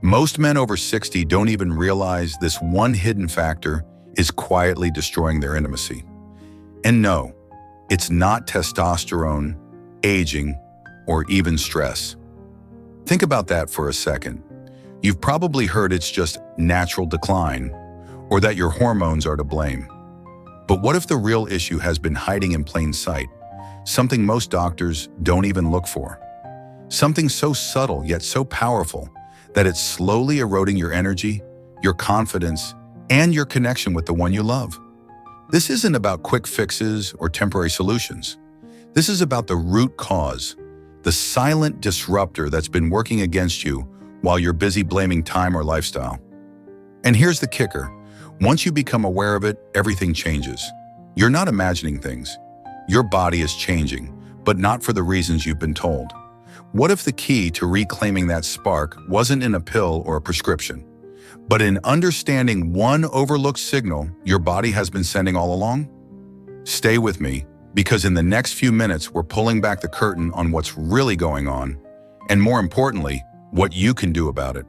Most men over 60 don't even realize this one hidden factor is quietly destroying their intimacy. And no, it's not testosterone, aging, or even stress. Think about that for a second. You've probably heard it's just natural decline, or that your hormones are to blame. But what if the real issue has been hiding in plain sight, something most doctors don't even look for? Something so subtle yet so powerful that it's slowly eroding your energy, your confidence, and your connection with the one you love. This isn't about quick fixes or temporary solutions. This is about the root cause, the silent disruptor that's been working against you while you're busy blaming time or lifestyle. And here's the kicker. Once you become aware of it, everything changes. You're not imagining things. Your body is changing, but not for the reasons you've been told. What if the key to reclaiming that spark wasn't in a pill or a prescription, but in understanding one overlooked signal your body has been sending all along? Stay with me, because in the next few minutes, we're pulling back the curtain on what's really going on, and more importantly, what you can do about it.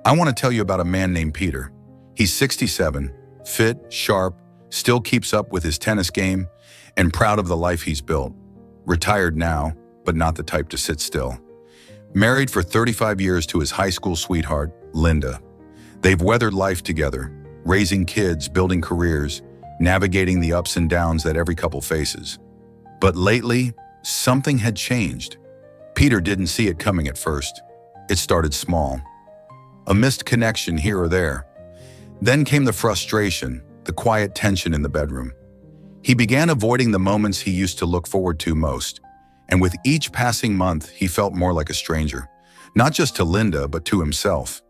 I want to tell you about a man named Peter. He's 67, fit, sharp, still keeps up with his tennis game, and proud of the life he's built. Retired now, but not the type to sit still. Married for 35 years to his high school sweetheart, Linda. They've weathered life together, raising kids, building careers, navigating the ups and downs that every couple faces. But lately, something had changed. Peter didn't see it coming at first. It started small. A missed connection here or there. Then came the frustration, the quiet tension in the bedroom. He began avoiding the moments he used to look forward to most. And with each passing month, he felt more like a stranger. Not just to Linda, but to himself.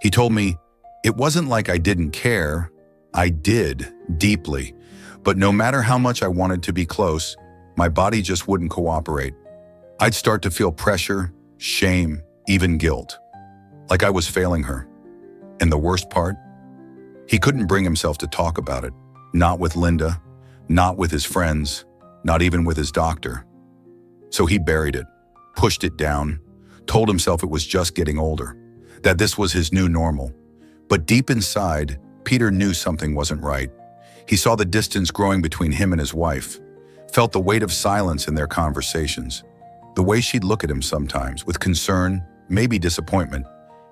He told me, "It wasn't like I didn't care. I did, deeply. But no matter how much I wanted to be close, my body just wouldn't cooperate. I'd start to feel pressure, shame, even guilt. Like I was failing her. And the worst part? He couldn't bring himself to talk about it. Not with Linda, not with his friends, not even with his doctor. So he buried it, pushed it down, told himself it was just getting older, that this was his new normal. But deep inside, Peter knew something wasn't right. He saw the distance growing between him and his wife, felt the weight of silence in their conversations, the way she'd look at him sometimes with concern, maybe disappointment,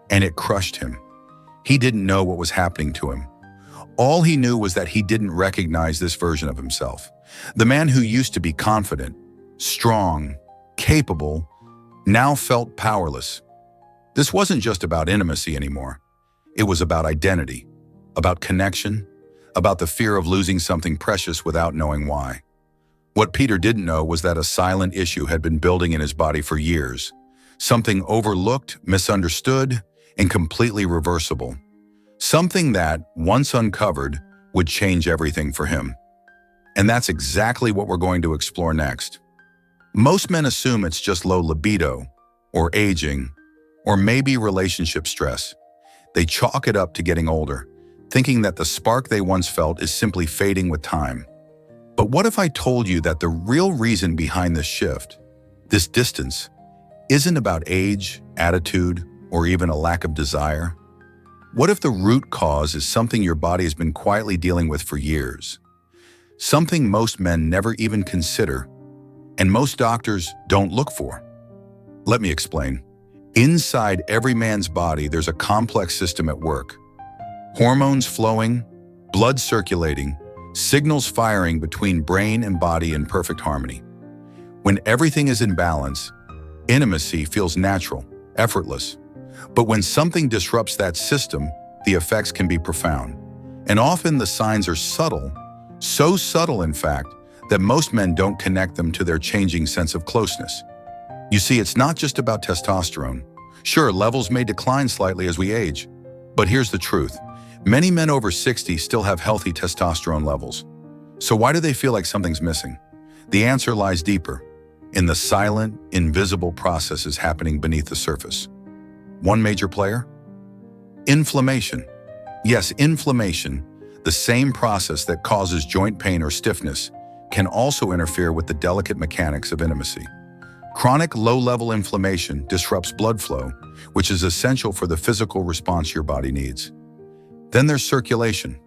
and it crushed him. He didn't know what was happening to him. All he knew was that he didn't recognize this version of himself. The man who used to be confident, strong, capable, now felt powerless. This wasn't just about intimacy anymore. It was about identity, about connection, about the fear of losing something precious without knowing why. What Peter didn't know was that a silent issue had been building in his body for years, something overlooked, misunderstood, and completely reversible. Something that, once uncovered, would change everything for him. And that's exactly what we're going to explore next. Most men assume it's just low libido, or aging, or maybe relationship stress. They chalk it up to getting older, thinking that the spark they once felt is simply fading with time. But what if I told you that the real reason behind this shift, this distance, isn't about age, attitude, or even a lack of desire? What if the root cause is something your body has been quietly dealing with for years? Something most men never even consider, and most doctors don't look for. Let me explain. Inside every man's body, there's a complex system at work. Hormones flowing, blood circulating, signals firing between brain and body in perfect harmony. When everything is in balance, intimacy feels natural, effortless. But when something disrupts that system, the effects can be profound. And often the signs are subtle, so subtle in fact, that most men don't connect them to their changing sense of closeness. You see, it's not just about testosterone. Sure, levels may decline slightly as we age, but here's the truth. Many men over 60 still have healthy testosterone levels. So why do they feel like something's missing? The answer lies deeper, in the silent, invisible processes happening beneath the surface. One major player? Inflammation. Yes, inflammation, the same process that causes joint pain or stiffness, can also interfere with the delicate mechanics of intimacy. Chronic low-level inflammation disrupts blood flow, which is essential for the physical response your body needs. Then there's circulation.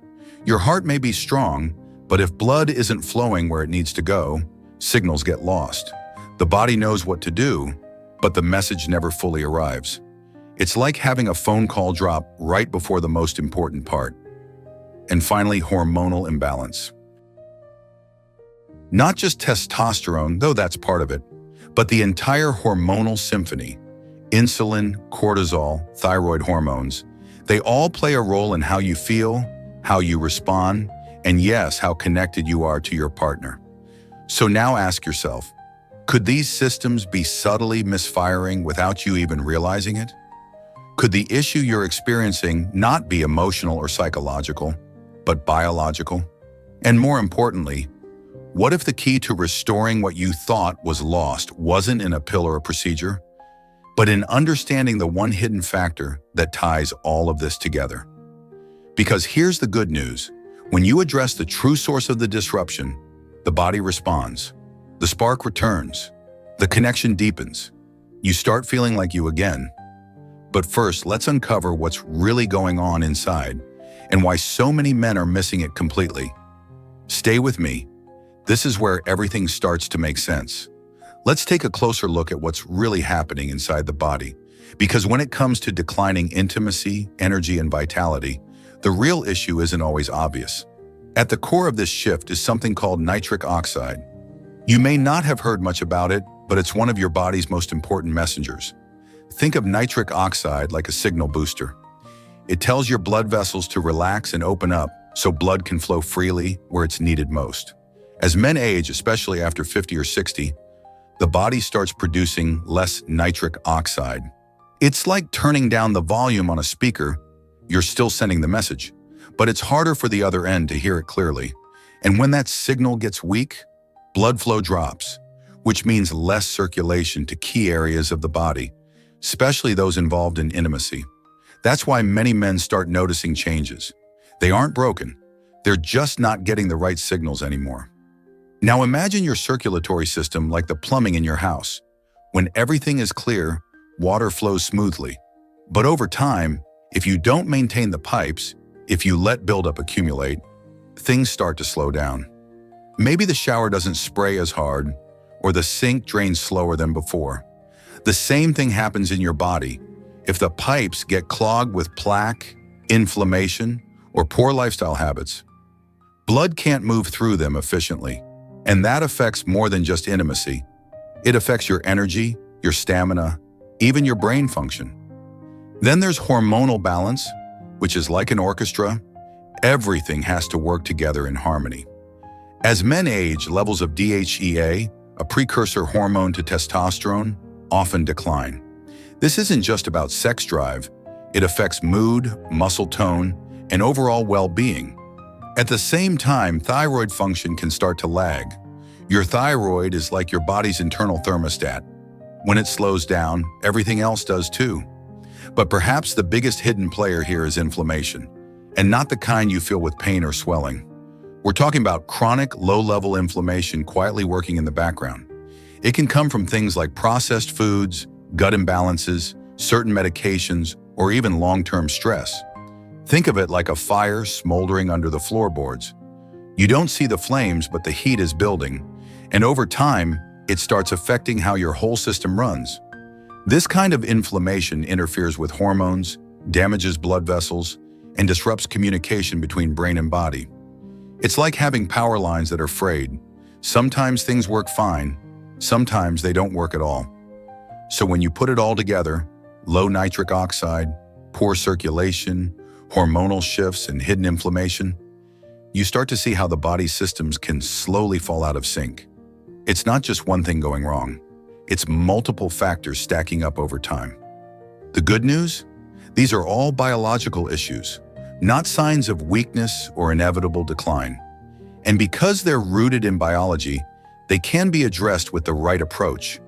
Your heart may be strong, but if blood isn't flowing where it needs to go, signals get lost. The body knows what to do, but the message never fully arrives. It's like having a phone call drop right before the most important part. And finally, hormonal imbalance. Not just testosterone, though that's part of it, but the entire hormonal symphony, insulin, cortisol, thyroid hormones, they all play a role in how you feel, how you respond, and yes, how connected you are to your partner. So now ask yourself, could these systems be subtly misfiring without you even realizing it? Could the issue you're experiencing not be emotional or psychological, but biological? And more importantly, what if the key to restoring what you thought was lost wasn't in a pill or a procedure, but in understanding the one hidden factor that ties all of this together? Because here's the good news. When you address the true source of the disruption, the body responds. The spark returns. The connection deepens. You start feeling like you again. But first, let's uncover what's really going on inside and why so many men are missing it completely. Stay with me. This is where everything starts to make sense. Let's take a closer look at what's really happening inside the body. Because when it comes to declining intimacy, energy, and vitality, the real issue isn't always obvious. At the core of this shift is something called nitric oxide. You may not have heard much about it, but it's one of your body's most important messengers. Think of nitric oxide like a signal booster. It tells your blood vessels to relax and open up so blood can flow freely where it's needed most. As men age, especially after 50 or 60, the body starts producing less nitric oxide. It's like turning down the volume on a speaker. You're still sending the message, but it's harder for the other end to hear it clearly. And when that signal gets weak, blood flow drops, which means less circulation to key areas of the body, especially those involved in intimacy. That's why many men start noticing changes. They aren't broken. They're just not getting the right signals anymore. Now imagine your circulatory system like the plumbing in your house. When everything is clear, water flows smoothly. But over time, if you don't maintain the pipes, if you let buildup accumulate, things start to slow down. Maybe the shower doesn't spray as hard, or the sink drains slower than before. The same thing happens in your body. If the pipes get clogged with plaque, inflammation, or poor lifestyle habits, blood can't move through them efficiently. And that affects more than just intimacy. It affects your energy, your stamina, even your brain function. Then there's hormonal balance, which is like an orchestra. Everything has to work together in harmony. As men age, levels of DHEA, a precursor hormone to testosterone, often decline. This isn't just about sex drive. It affects mood, muscle tone, and overall well-being. At the same time, thyroid function can start to lag. Your thyroid is like your body's internal thermostat. When it slows down, everything else does too. But perhaps the biggest hidden player here is inflammation, and not the kind you feel with pain or swelling. We're talking about chronic, low-level inflammation quietly working in the background. It can come from things like processed foods, gut imbalances, certain medications, or even long-term stress. Think of it like a fire smoldering under the floorboards. You don't see the flames, but the heat is building, and over time, it starts affecting how your whole system runs. This kind of inflammation interferes with hormones, damages blood vessels, and disrupts communication between brain and body. It's like having power lines that are frayed. Sometimes things work fine, sometimes they don't work at all. So when you put it all together, low nitric oxide, poor circulation, hormonal shifts, and hidden inflammation, you start to see how the body's systems can slowly fall out of sync. It's not just one thing going wrong. It's multiple factors stacking up over time. The good news? These are all biological issues, not signs of weakness or inevitable decline. And because they're rooted in biology, they can be addressed with the right approach.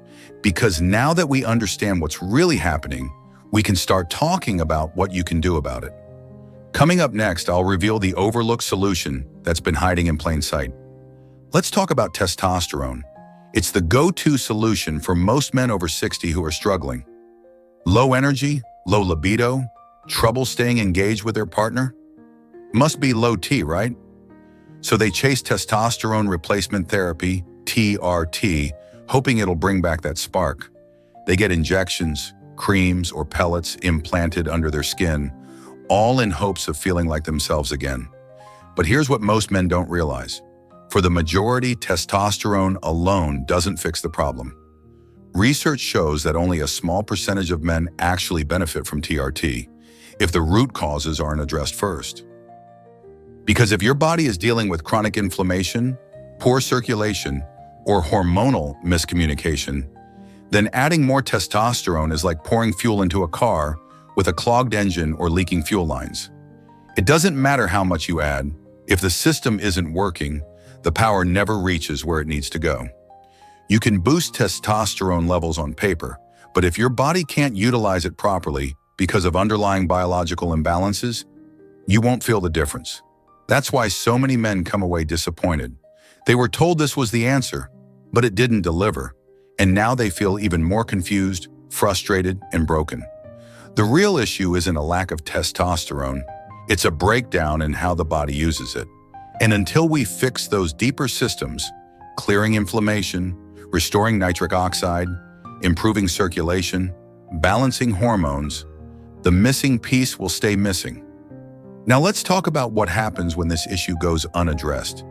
Because now that we understand what's really happening, we can start talking about what you can do about it. Coming up next, I'll reveal the overlooked solution that's been hiding in plain sight. Let's talk about testosterone. It's the go-to solution for most men over 60 who are struggling. Low energy, low libido, trouble staying engaged with their partner? Must be low T, right? So they chase testosterone replacement therapy, TRT, hoping it'll bring back that spark. They get injections, creams, or pellets implanted under their skin, all in hopes of feeling like themselves again. But here's what most men don't realize. For the majority, testosterone alone doesn't fix the problem. Research shows that only a small percentage of men actually benefit from TRT if the root causes aren't addressed first. Because if your body is dealing with chronic inflammation, poor circulation, or hormonal miscommunication, then adding more testosterone is like pouring fuel into a car with a clogged engine or leaking fuel lines. It doesn't matter how much you add. If the system isn't working, the power never reaches where it needs to go. You can boost testosterone levels on paper, but if your body can't utilize it properly because of underlying biological imbalances, you won't feel the difference. That's why so many men come away disappointed. They were told this was the answer, but it didn't deliver, and now they feel even more confused, frustrated, and broken. The real issue isn't a lack of testosterone, it's a breakdown in how the body uses it. And until we fix those deeper systems, clearing inflammation, restoring nitric oxide, improving circulation, balancing hormones, the missing piece will stay missing. Now let's talk about what happens when this issue goes unaddressed.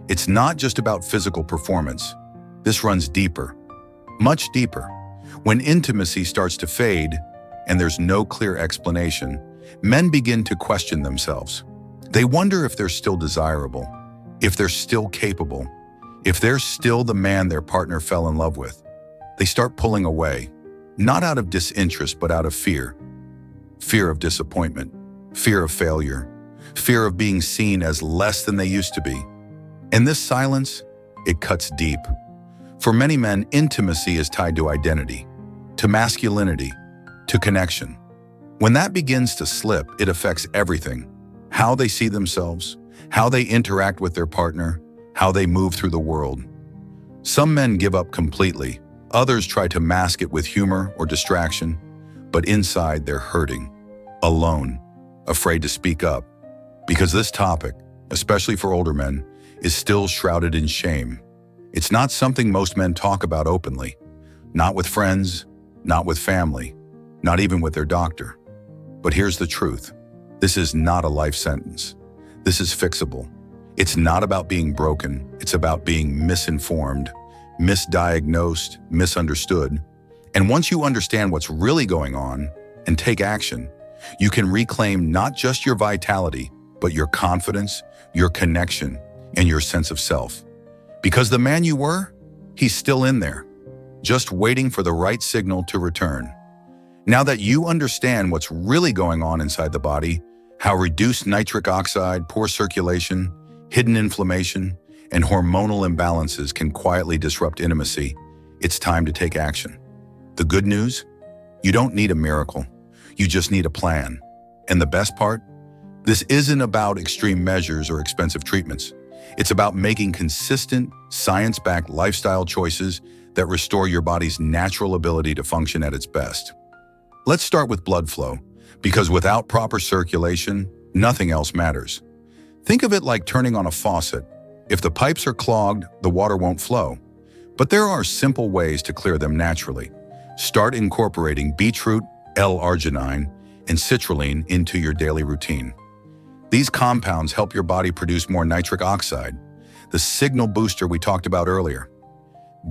It's not just about physical performance. This runs deeper, much deeper. When intimacy starts to fade and there's no clear explanation, men begin to question themselves. They wonder if they're still desirable, if they're still capable, if they're still the man their partner fell in love with. They start pulling away, not out of disinterest, but out of fear. Fear of disappointment, fear of failure, fear of being seen as less than they used to be. And this silence, it cuts deep. For many men, intimacy is tied to identity, to masculinity, to connection. When that begins to slip, it affects everything. How they see themselves, how they interact with their partner, how they move through the world. Some men give up completely. Others try to mask it with humor or distraction, but inside they're hurting, alone, afraid to speak up. Because this topic, especially for older men, is still shrouded in shame. It's not something most men talk about openly. Not with friends, not with family, not even with their doctor. But here's the truth. This is not a life sentence. This is fixable. It's not about being broken. It's about being misinformed, misdiagnosed, misunderstood. And once you understand what's really going on and take action, you can reclaim not just your vitality, but your confidence, your connection, and your sense of self. Because the man you were, he's still in there, just waiting for the right signal to return. Now that you understand what's really going on inside the body, how reduced nitric oxide, poor circulation, hidden inflammation, and hormonal imbalances can quietly disrupt intimacy, it's time to take action. The good news? You don't need a miracle. You just need a plan. And the best part? This isn't about extreme measures or expensive treatments. It's about making consistent, science-backed lifestyle choices that restore your body's natural ability to function at its best. Let's start with blood flow, because without proper circulation, nothing else matters. Think of it like turning on a faucet. If the pipes are clogged, the water won't flow. But there are simple ways to clear them naturally. Start incorporating beetroot, L-arginine, and citrulline into your daily routine. These compounds help your body produce more nitric oxide, the signal booster we talked about earlier.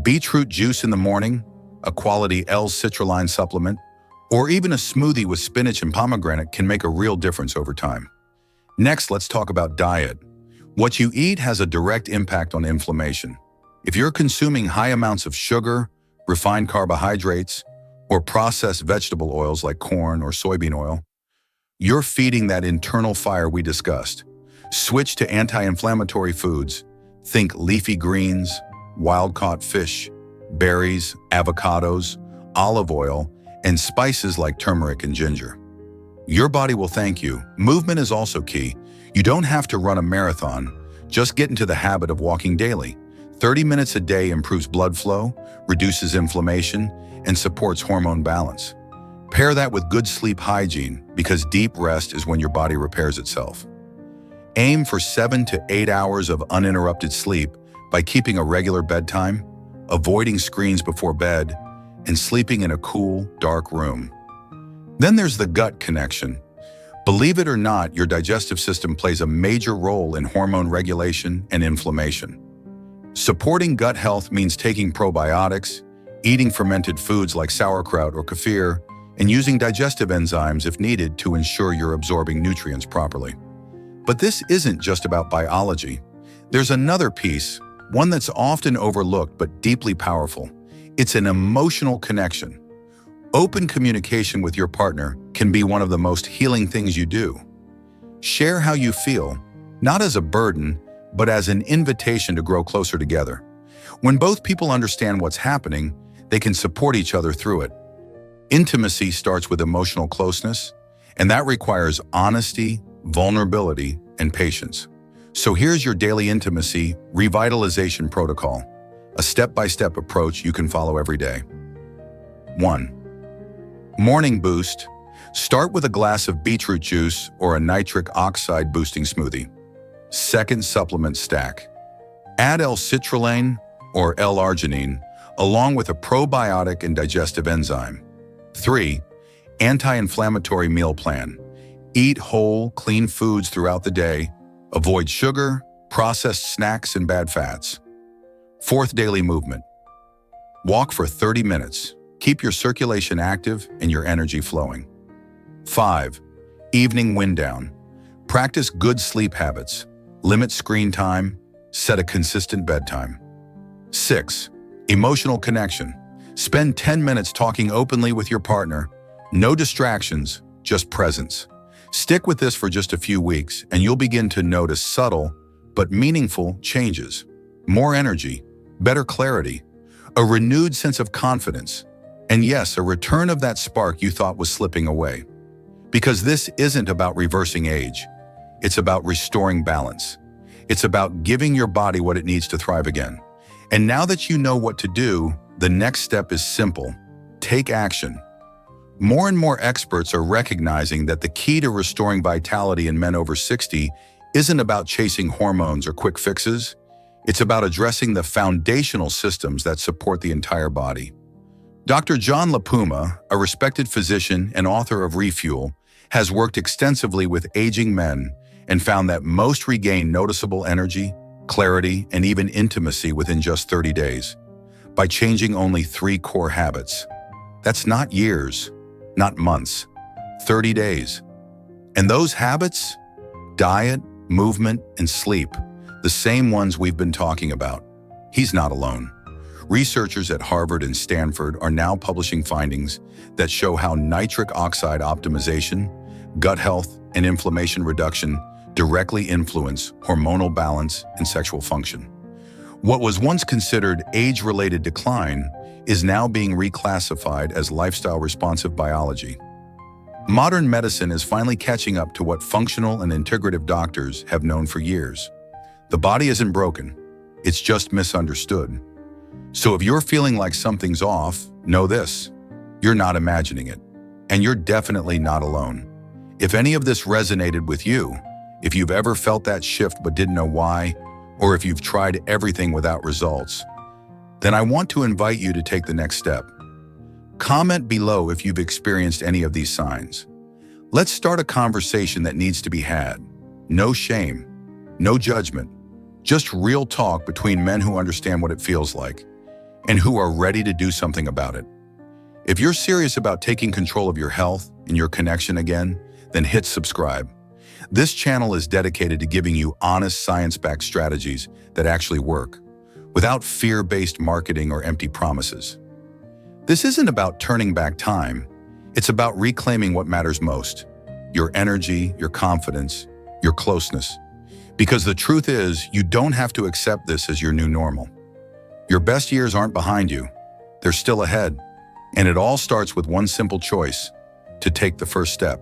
Beetroot juice in the morning, a quality L-citrulline supplement, or even a smoothie with spinach and pomegranate can make a real difference over time. Next, let's talk about diet. What you eat has a direct impact on inflammation. If you're consuming high amounts of sugar, refined carbohydrates, or processed vegetable oils like corn or soybean oil, you're feeding that internal fire we discussed. Switch to anti-inflammatory foods. Think leafy greens, wild-caught fish, berries, avocados, olive oil, and spices like turmeric and ginger. Your body will thank you. Movement is also key. You don't have to run a marathon. Just get into the habit of walking daily. 30 minutes a day improves blood flow, reduces inflammation, and supports hormone balance. Pair that with good sleep hygiene, because deep rest is when your body repairs itself. Aim for 7 to 8 hours of uninterrupted sleep by keeping a regular bedtime, avoiding screens before bed, and sleeping in a cool, dark room. Then there's the gut connection. Believe it or not, your digestive system plays a major role in hormone regulation and inflammation. Supporting gut health means taking probiotics, eating fermented foods like sauerkraut or kefir, and using digestive enzymes if needed to ensure you're absorbing nutrients properly. But this isn't just about biology. There's another piece, one that's often overlooked but deeply powerful. It's an emotional connection. Open communication with your partner can be one of the most healing things you do. Share how you feel, not as a burden, but as an invitation to grow closer together. When both people understand what's happening, they can support each other through it. Intimacy starts with emotional closeness, and that requires honesty, vulnerability, and patience. So here's your daily intimacy revitalization protocol, a step-by-step approach you can follow every day. 1. Morning boost. Start with a glass of beetroot juice or a nitric oxide boosting smoothie. 2nd supplement stack. Add L-citrulline or L-arginine along with a probiotic and digestive enzyme. 3. Anti-inflammatory meal plan. Eat whole, clean foods throughout the day. Avoid sugar, processed snacks, and bad fats. 4th daily movement. Walk for 30 minutes. Keep your circulation active and your energy flowing. 5. Evening wind down. Practice good sleep habits. Limit screen time. Set a consistent bedtime. 6. Emotional connection. Spend 10 minutes talking openly with your partner. No distractions, just presence. Stick with this for just a few weeks, and you'll begin to notice subtle but meaningful changes. More energy, better clarity, a renewed sense of confidence, and yes, a return of that spark you thought was slipping away. Because this isn't about reversing age. It's about restoring balance. It's about giving your body what it needs to thrive again. And now that you know what to do, the next step is simple. Take action. More and more experts are recognizing that the key to restoring vitality in men over 60 isn't about chasing hormones or quick fixes. It's about addressing the foundational systems that support the entire body. Dr. John LaPuma, a respected physician and author of Refuel, has worked extensively with aging men and found that most regain noticeable energy, clarity, and even intimacy within just 30 days by changing only 3 core habits. That's not years, not months, 30 days. And those habits? Diet, movement, and sleep, the same ones we've been talking about. He's not alone. Researchers at Harvard and Stanford are now publishing findings that show how nitric oxide optimization, gut health, and inflammation reduction directly influence hormonal balance and sexual function. What was once considered age-related decline is now being reclassified as lifestyle-responsive biology. Modern medicine is finally catching up to what functional and integrative doctors have known for years. The body isn't broken, it's just misunderstood. So if you're feeling like something's off, know this: you're not imagining it, and you're definitely not alone. If any of this resonated with you, if you've ever felt that shift but didn't know why, or if you've tried everything without results, then I want to invite you to take the next step. Comment below if you've experienced any of these signs. Let's start a conversation that needs to be had. No shame, no judgment, just real talk between men who understand what it feels like and who are ready to do something about it. If you're serious about taking control of your health and your connection again, then hit subscribe. This channel is dedicated to giving you honest, science-backed strategies that actually work, without fear-based marketing or empty promises. This isn't about turning back time. It's about reclaiming what matters most: your energy, your confidence, your closeness. Because the truth is, you don't have to accept this as your new normal. Your best years aren't behind you. They're still ahead. And it all starts with one simple choice: to take the first step.